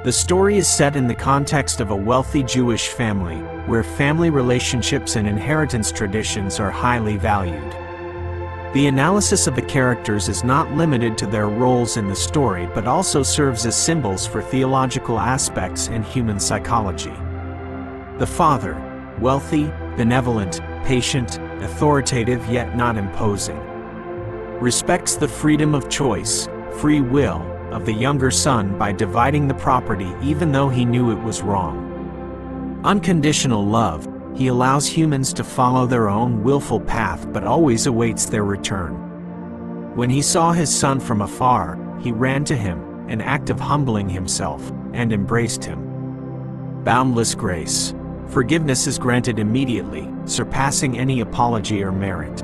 The story is set in the context of a wealthy Jewish family, where family relationships and inheritance traditions are highly valued. The analysis of the characters is not limited to their roles in the story but also serves as symbols for theological aspects and human psychology. The father, wealthy, benevolent, patient, authoritative yet not imposing, respects the freedom of choice, free will, of the younger son by dividing the property even though he knew it was wrong. Unconditional love, he allows humans to follow their own willful path but always awaits their return. When he saw his son from afar, he ran to him, an act of humbling himself, and embraced him. Boundless grace. Forgiveness is granted immediately, surpassing any apology or merit.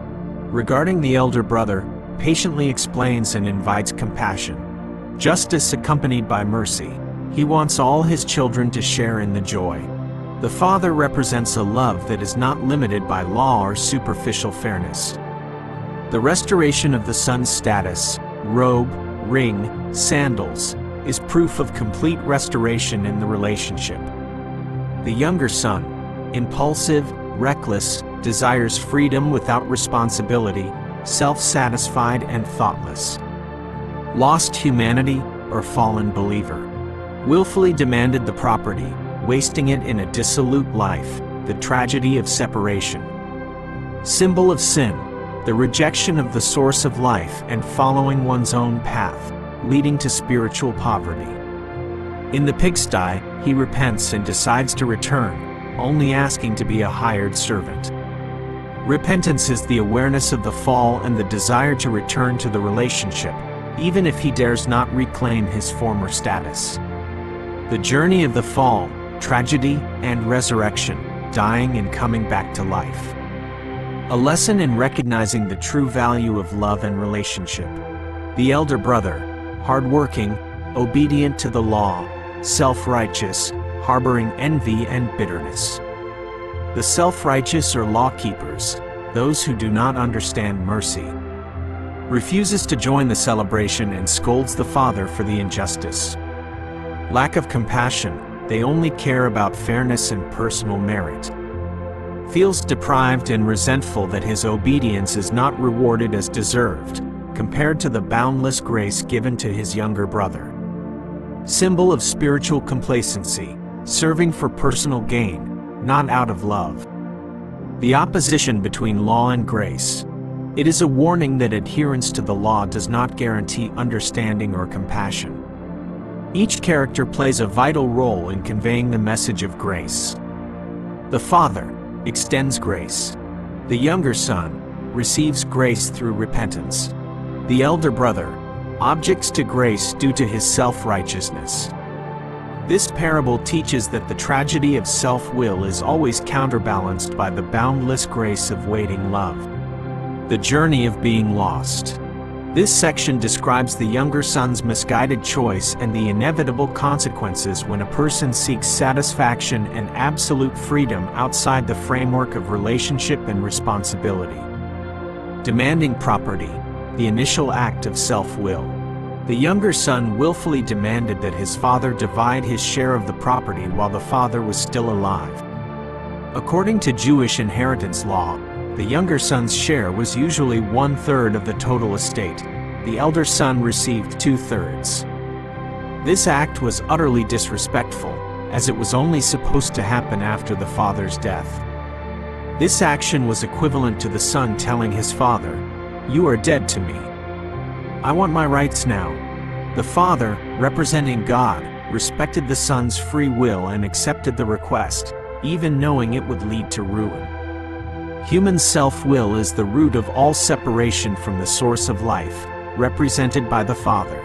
Regarding the elder brother, patiently explains and invites compassion. Justice accompanied by mercy. He wants all his children to share in the joy. The father represents a love that is not limited by law or superficial fairness. The restoration of the son's status, robe, ring, sandals, is proof of complete restoration in the relationship. The younger son, impulsive, reckless, desires freedom without responsibility, self-satisfied and thoughtless. Lost humanity or fallen believer. Willfully demanded the property, wasting it in a dissolute life, the tragedy of separation. Symbol of sin, the rejection of the source of life and following one's own path, leading to spiritual poverty. In the pigsty, he repents and decides to return, only asking to be a hired servant. Repentance is the awareness of the fall and the desire to return to the relationship, even if he dares not reclaim his former status. The journey of the fall, tragedy and resurrection, dying and coming back to life. A lesson in recognizing the true value of love and relationship. The elder brother, hardworking, obedient to the law, self-righteous, harboring envy and bitterness. The self-righteous or law-keepers, those who do not understand mercy. Refuses to join the celebration and scolds the father for the injustice. Lack of compassion, they only care about fairness and personal merit. Feels deprived and resentful that his obedience is not rewarded as deserved, compared to the boundless grace given to his younger brother. Symbol of spiritual complacency, serving for personal gain, not out of love. The opposition between law and grace. It is a warning that adherence to the law does not guarantee understanding or compassion. Each character plays a vital role in conveying the message of grace. The father extends grace. The younger son receives grace through repentance. The elder brother objects to grace due to his self-righteousness. This parable teaches that the tragedy of self-will is always counterbalanced by the boundless grace of waiting love. The journey of being lost. This section describes the younger son's misguided choice and the inevitable consequences when a person seeks satisfaction and absolute freedom outside the framework of relationship and responsibility. Demanding property, the initial act of self-will. The younger son willfully demanded that his father divide his share of the property while the father was still alive. According to Jewish inheritance law, the younger son's share was usually 1/3 of the total estate. The elder son received 2/3. This act was utterly disrespectful, as it was only supposed to happen after the father's death. This action was equivalent to the son telling his father, "You are dead to me. I want my rights now." The father, representing God, respected the son's free will and accepted the request, even knowing it would lead to ruin. Human self-will is the root of all separation from the source of life, represented by the Father.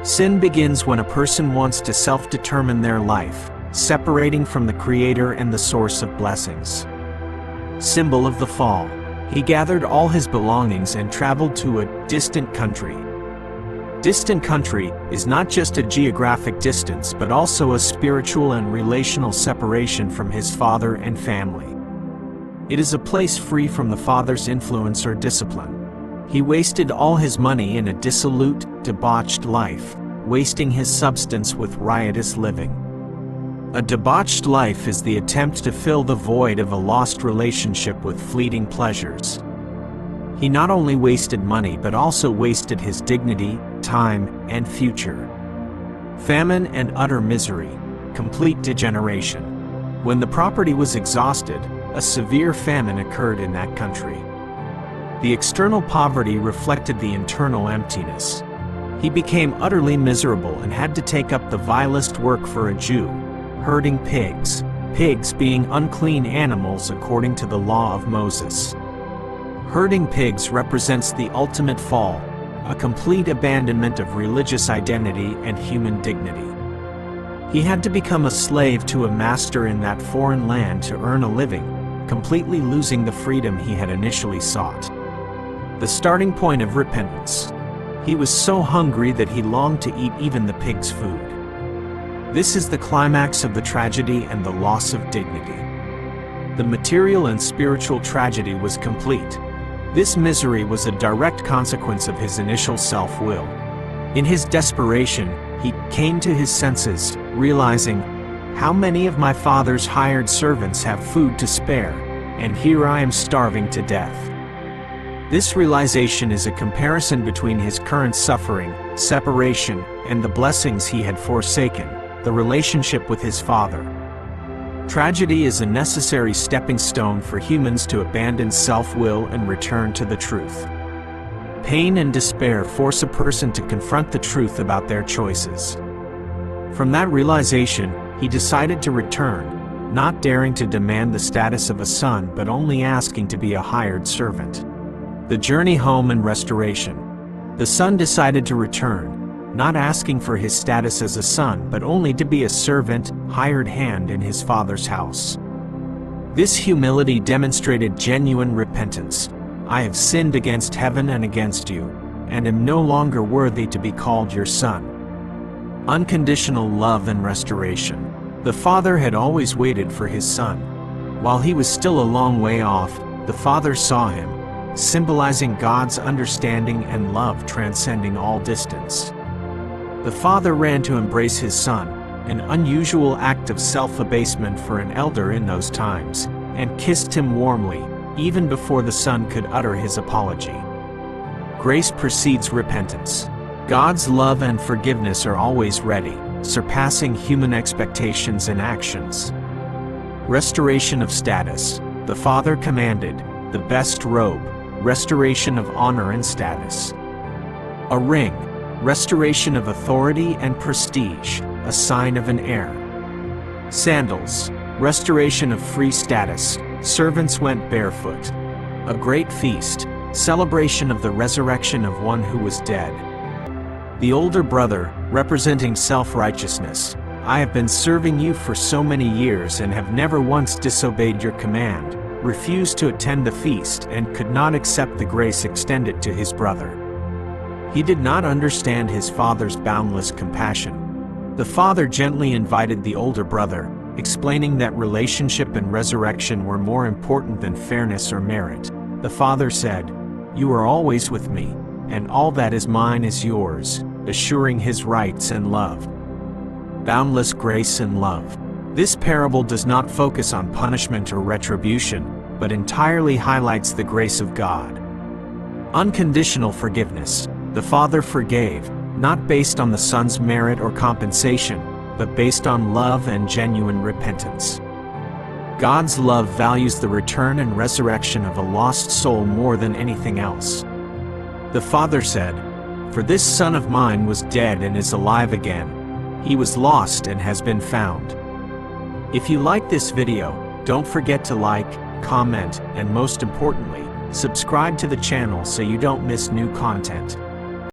Sin begins when a person wants to self-determine their life, separating from the Creator and the source of blessings. Symbol of the fall. He gathered all his belongings and traveled to a distant country. Distant country is not just a geographic distance but also a spiritual and relational separation from his father and family. It is a place free from the father's influence or discipline. He wasted all his money in a dissolute, debauched life, wasting his substance with riotous living. A debauched life is the attempt to fill the void of a lost relationship with fleeting pleasures. He not only wasted money but also wasted his dignity, time, and future. Famine and utter misery, complete degeneration. When the property was exhausted, a severe famine occurred in that country. The external poverty reflected the internal emptiness. He became utterly miserable and had to take up the vilest work for a Jew, herding pigs, pigs being unclean animals according to the law of Moses. Herding pigs represents the ultimate fall, a complete abandonment of religious identity and human dignity. He had to become a slave to a master in that foreign land to earn a living, completely losing the freedom he had initially sought. The starting point of repentance. He was so hungry that he longed to eat even the pig's food. This is the climax of the tragedy and the loss of dignity. The material and spiritual tragedy was complete. This misery was a direct consequence of his initial self-will. In his desperation, he came to his senses, realizing, "How many of my father's hired servants have food to spare, and here I am starving to death." This realization is a comparison between his current suffering, separation, and the blessings he had forsaken, the relationship with his father. Tragedy is a necessary stepping stone for humans to abandon self-will and return to the truth. Pain and despair force a person to confront the truth about their choices. From that realization, he decided to return, not daring to demand the status of a son but only asking to be a hired servant. The journey home and restoration. The son decided to return, not asking for his status as a son but only to be a servant, hired hand in his father's house. This humility demonstrated genuine repentance. "I have sinned against heaven and against you, and am no longer worthy to be called your son." Unconditional love and restoration. The father had always waited for his son. While he was still a long way off, the father saw him, symbolizing God's understanding and love transcending all distance. The father ran to embrace his son, an unusual act of self-abasement for an elder in those times, and kissed him warmly, even before the son could utter his apology. Grace precedes repentance. God's love and forgiveness are always ready, surpassing human expectations and actions. Restoration of status. The father commanded, the best robe, restoration of honor and status. A ring, restoration of authority and prestige, a sign of an heir. Sandals, restoration of free status, servants went barefoot. A great feast, celebration of the resurrection of one who was dead. The older brother, representing self-righteousness. "I have been serving you for so many years and have never once disobeyed your command," refused to attend the feast and could not accept the grace extended to his brother. He did not understand his father's boundless compassion. The father gently invited the older brother, explaining that relationship and resurrection were more important than fairness or merit. The father said, "You are always with me, and all that is mine is yours," assuring his rights and love. Boundless grace and love. This parable does not focus on punishment or retribution, but entirely highlights the grace of God. Unconditional forgiveness. The father forgave, not based on the son's merit or compensation, but based on love and genuine repentance. God's love values the return and resurrection of a lost soul more than anything else. The father said, "For this son of mine was dead and is alive again. He was lost and has been found." If you like this video, don't forget to like, comment, and most importantly, subscribe to the channel so you don't miss new content.